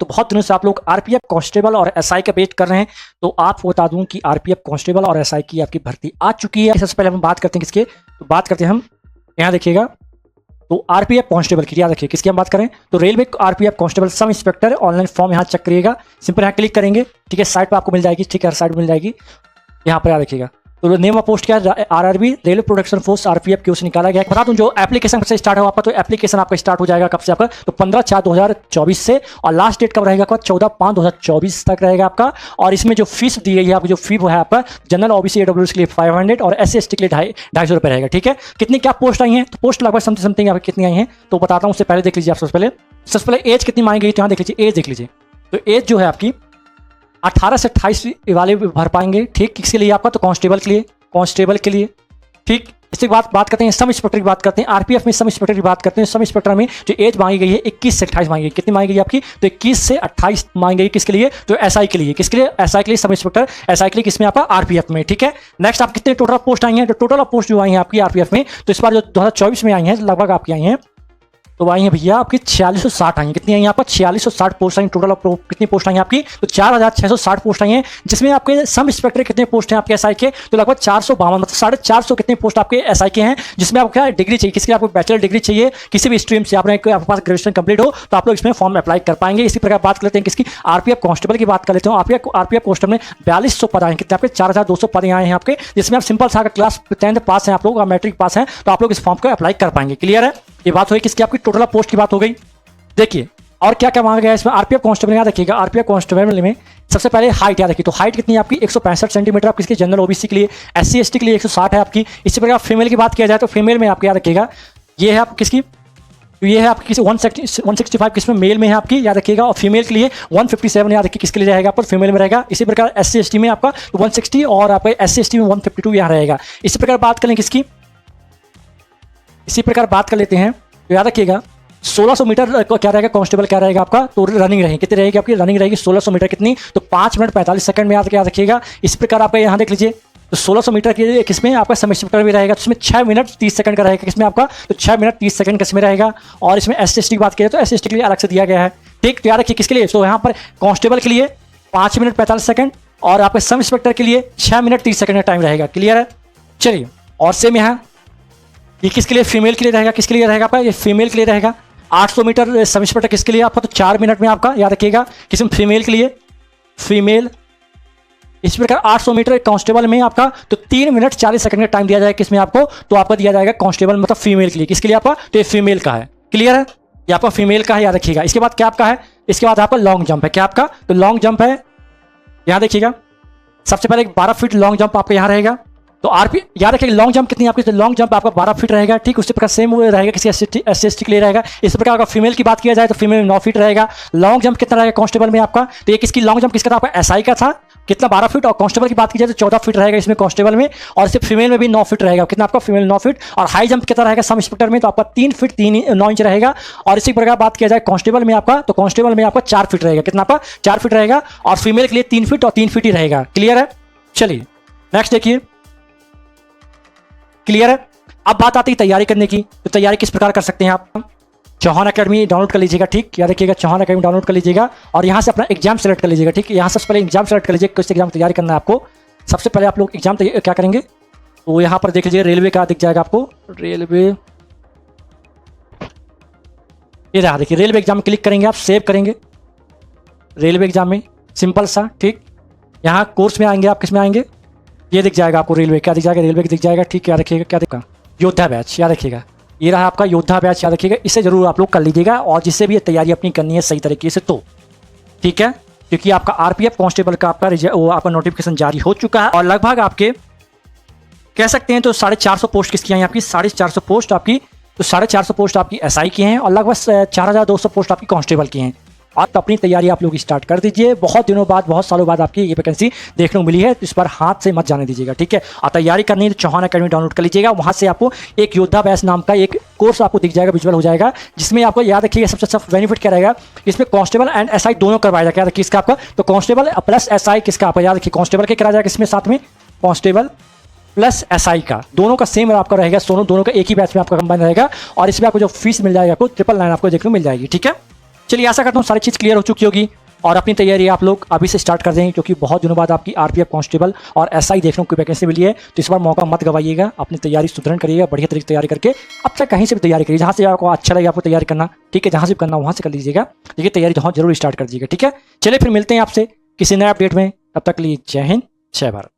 तो बहुत दिनों से आप लोग आरपीएफ कांस्टेबल और एसआई का वेट कर रहे हैं, तो आपको बता दूं कि आरपीएफ कांस्टेबल और एसआई की आपकी भर्ती आ चुकी है। सबसे पहले हम बात करते हैं किसके, तो बात करते हैं हम यहाँ देखिएगा, तो आरपीएफ कांस्टेबल की, याद रखिए किसकी हम बात करें, तो railway RPF constable sub inspector online form यहाँ चेक करिएगा। सिंपल यहाँ क्लिक करेंगे, ठीक है, साइट पर आपको मिल जाएगी, ठीक है, हर साइट मिल जाएगी। यहाँ पर याद रखिएगा, तो नेम ऑफ पोस्ट क्या है, RRB railway production force RPF की ओर से निकाला गया। बता दूं जो एप्लीकेशन से स्टार्ट हो आपका, तो एप्लीकेशन आपका स्टार्ट हो जाएगा कब से आपका, तो 15/4/2024 से, और लास्ट डेट कब रहेगा आपका, 14/5/2024 तक रहेगा आपका। और इसमें जो फीस दी गई है आपकी, जो फी वो है आपका जनरल ओबीसी ईडब्ल्यूएस के लिए 500 और एससी एसटी के लिए 250 रुपये रहेगा, ठीक है। कितनी क्या पोस्ट आई हैं, तो पोस्ट लगभग समथिंग आपकी कितनी आई हैं तो बताता हूँ। उससे पहले देख लीजिए आप, सबसे पहले एज कितनी मांगी गई, तो यहाँ देख लीजिए, एज देख लीजिए, तो एज जो है आपकी 18 से 28 वाले भर पाएंगे, ठीक। किसके लिए आपका, तो कांस्टेबल के लिए, ठीक। इसके बाद बात करते हैं सब इंस्पेक्टर की बात करते हैं, आरपीएफ में सब इंस्पेक्टर की बात करते हैं। सब इंस्पेक्टर में जो एज मांगी गई है 21 से 28 मांगी गई, कितनी मांगी गई आपकी, तो 21 से 28 मांगी गई। किसके लिए, तो एसआई के लिए, किसके लिए, एसआई के लिए, सब इंस्पेक्टर एसआई के लिए, किसमें आपका, आरपीएफ में, ठीक है। नेक्स्ट आप कितने टोटल पोस्ट आई हैं, तो टोटल पोस्ट जो आई हैं आपकी आरपीएफ में, तो इस बार जो 2024 में आई हैं लगभग आपकी आई हैं, तो आई हैं भैया आपकी 4660 आई हैं। कितनी आई हैं आपका, 4660 पोस्ट आई। टोटल कितनी पोस्ट आई हैं आपकी, तो 4660 पोस्ट आई हैं, जिसमें आपके सब इंस्पेक्टर कितने पोस्ट हैं आपके एसआई के, तो लगभग 452, मतलब 450 कितने पोस्ट आपके एसआई के हैं, जिसमें आपको क्या डिग्री चाहिए, किसके लिए आपको बैचलर डिग्री चाहिए, किसी भी स्ट्रीम से आपके पास ग्रेजुएशन कंप्लीट हो तो आप लोग इसमें फॉर्म अप्लाई कर पाएंगे। इसी प्रकार बात करते हैं किसकी, आरपीएफ कांस्टेबल की बात कर लेते हैं। आरपीएफ कांस्टेबल में 4200 पद आए, कितने आपके 4200 पद आए हैं आपके, जिसमें आप सिंपल सा क्लास 10th पास हैं आप लोग, मैट्रिक पास हैं, तो आप लोग इस फॉर्म को अप्लाई कर पाएंगे। क्लियर है, ये बात हुई किसकी, आपकी टोटल पोस्ट की बात हो गई। देखिए और क्या क्या मांगा गया है इसमें, आरपीएफ कांस्टेबल याद रखिएगा, आरपीएफ कांस्टेबल में सबसे पहले हाइट याद रखिए, तो हाइट कितनी है आपकी 165 सेंटीमीटर, आप किसके, जनरल ओबीसी के लिए, एससी एसटी के लिए 160 है आपकी। इसी प्रकार फीमेल की बात किया जाए तो फीमेल में आपको याद रखिएगा, ये है आप किसकी, ये है आपकी 165 किसमें, मेल में है आपकी, याद रखिएगा। और फीमेल के लिए 157 याद रखिए, किसके लिए रहेगा पर फीमेल में रहेगा। इसी प्रकार एससी एसटी में आपका 160 और आपका एससी एसटी में 152 यहाँ रहेगा। इसी प्रकार बात करें किसकी, इसी प्रकार बात कर लेते हैं, तो याद रखिएगा 1600 मीटर क्या रहेगा, कांस्टेबल क्या रहेगा आपका, तो रनिंग रहेगी, कितनी रहेगी आपकी, रनिंग रहेगी 1600 मीटर, कितनी, तो 5 मिनट 45 सेकंड में याद रखिएगा। इस प्रकार आपका यहाँ देख लीजिए, तो 1600 मीटर की किसमें आपका सब इंस्पेक्टर भी रहेगा, तो इसमें 6 मिनट 30 सेकंड का रहेगा, किसमें आपका, तो 6 मिनट 30 सेकंड किसमें रहेगा। और इसमें एससी एसटी की बात करें तो एससी एसटी के लिए अलग से दिया गया है, ठीक। तो याद रखिए किसके लिए, तो यहाँ पर कांस्टेबल के लिए 5 मिनट 45 सेकंड और आपके सब इंस्पेक्टर के लिए 6 मिनट 30 सेकंड का टाइम रहेगा। क्लियर है, चलिए। और सेम यहाँ ये किसके लिए, फीमेल के लिए रहेगा, किसके लिए रहेगा आपका, ये फीमेल के लिए रहेगा। 800 मीटर सब इंस्पेक्टर किसके लिए आपका, तो 4 मिनट में आपका, याद रखिएगा किसमें, फीमेल के लिए, फीमेल। इस प्रकार 800 मीटर कांस्टेबल में आपका, तो 3 मिनट 40 सेकंड का टाइम दिया जाएगा किसमें आपको, तो आपका दिया जाएगा कांस्टेबल मतलब फीमेल के लिए, किसके लिए आपका, तो ये फीमेल का है। क्लियर है, ये आपका फीमेल का है, याद रखिएगा। इसके बाद क्या आपका है, इसके बाद आपका लॉन्ग जंप है, क्या आपका, तो लॉन्ग जंप है, यहाँ देखिएगा सबसे पहले 12 फीट लॉन्ग जंप आपका यहाँ रहेगा। तो आरपी याद रखिए लॉन्ग जंप कितनी आपकी, तो लॉन्ग जंप आपका 12 फीट रहेगा, ठीक। उसी प्रकार सेम रहेगा किसी एससी एसटी के लिए रहेगा। इस प्रकार अगर फीमेल की बात किया जाए तो फीमेल में 9 फीट रहेगा। लॉन्ग जंप कितना रहेगा कांस्टेबल में आपका, तो ये किसकी लॉन्ग जंप किसका था, आपका एसआई का था, कितना 12 फीट। और कांस्टेबल की बात की जाए तो 14 फीट रहेगा इसमें कांस्टेबल में, और सिर्फ फीमेल में भी 9 फीट रहेगा, कितना आपका, फीमेल 9 फीट। और हाई जंप कितना रहेगा सब इंस्पेक्टर में, तो आपका 3 फीट 9 इंच रहेगा। और इसी प्रकार बात किया जाए कांस्टेबल में आपका, तो कांस्टेबल में आपका 4 फीट रहेगा, कितना आपका 4 फीट रहेगा। और फीमेल के लिए 3 फीट और 3 फीट ही रहेगा। क्लियर है, चलिए नेक्स्ट देखिए। क्लियर है, अब बात आती है तैयारी करने की, तो तैयारी किस प्रकार कर सकते हैं आप, चौहान अकेडमी डाउनलोड कर लीजिएगा, ठीक। याद रखिएगा चौहान अकेडमी डाउनलोड कर लीजिएगा और यहाँ से अपना एग्जाम सेलेक्ट कर लीजिएगा, ठीक। यहाँ सबसे पहले एग्जाम सेलेक्ट कर लीजिएगा, किस एग्जाम तैयारी करना है आपको। सबसे पहले आप लोग एग्जाम क्या करेंगे, तो यहाँ पर देख लीजिए रेलवे का दिख जाएगा आपको, रेलवे, ये रहा देखिए, रेलवे एग्जाम में क्लिक करेंगे आप, सेव करेंगे रेलवे एग्जाम में, सिंपल सा, ठीक। यहाँ कोर्स में आएंगे आप, किस में आएंगे, ये दिख जाएगा आपको रेलवे, क्या दिख जाएगा, रेलवे दिख जाएगा, ठीक। याद रखिएगा क्या दिखा, योद्धा बैच, याद रखिएगा ये रहा आपका योद्धा बैच, याद रखिएगा। इसे जरूर आप लोग कर लीजिएगा, और जिससे भी ये तैयारी अपनी करनी है सही तरीके से, तो ठीक है, क्योंकि आपका आरपीएफ कांस्टेबल का आपका नोटिफिकेशन जारी हो चुका है। और लगभग आपके कह सकते हैं तो 450 पोस्ट किसकी आई आपकी, 450 पोस्ट आपकी, तो 450 पोस्ट आपकी एसआई की हैं, और लगभग 4200 पोस्ट आपकी कांस्टेबल की हैं। और तो अपनी तैयारी आप लोग स्टार्ट कर दीजिए। बहुत दिनों बाद, बहुत सालों बाद आपकी ये वैकेंसी देखने को मिली है, तो इस बार हाथ से मत जाने दीजिएगा, ठीक है। और तैयारी करनी है तो चौहान अकेडमी डाउनलोड कर लीजिएगा, वहाँ से आपको एक योद्धा बैच नाम का एक कोर्स आपको दिख जाएगा, विजुअल हो जाएगा, जिसमें आपको याद रखिएगा सबसे अच्छा बेनिफिट क्या रहेगा, इसमें कांस्टेबल एंड एसआई दोनों करवाया जाएगा। याद रखिए इसका आपका, तो कांस्टेबल प्लस एसआई किसका आपका, याद रखिए कांस्टेबल के कराया जाएगा, इसमें साथ में कांस्टेबल प्लस एसआई का, दोनों का सेम आपका रहेगा, दोनों का एक ही बैच में आपका कंबाइन रहेगा। और इसमें आपको जो फीस मिल जाएगा आपको 999 आपको देखने को मिल जाएगी, ठीक है। चलिए आशा करता हूँ सारी चीज़ क्लियर हो चुकी होगी और अपनी तैयारी आप लोग अभी से स्टार्ट कर दें, क्योंकि बहुत दिनों बाद आपकी आरपीएफ कांस्टेबल और एसआई देखने को वैकेंसी मिली है। तो इस बार मौका मत गवाइएगा, अपनी तैयारी सुदृढ़ करिएगा, बढ़िया तरीके से तैयारी करके अब तक कहीं से भी तैयारी करिए, जहाँ से आपको अच्छा लगे आपको तैयारी करना, ठीक है, जहाँ से भी करना वहाँ से कर लीजिएगा, देखिए तैयारी जहाँ जरूर स्टार्ट कर दीजिएगा, ठीक है। चलिए फिर मिलते हैं आपसे किसी नए अपडेट में, तब तक के लिए जय हिंद जय भारत।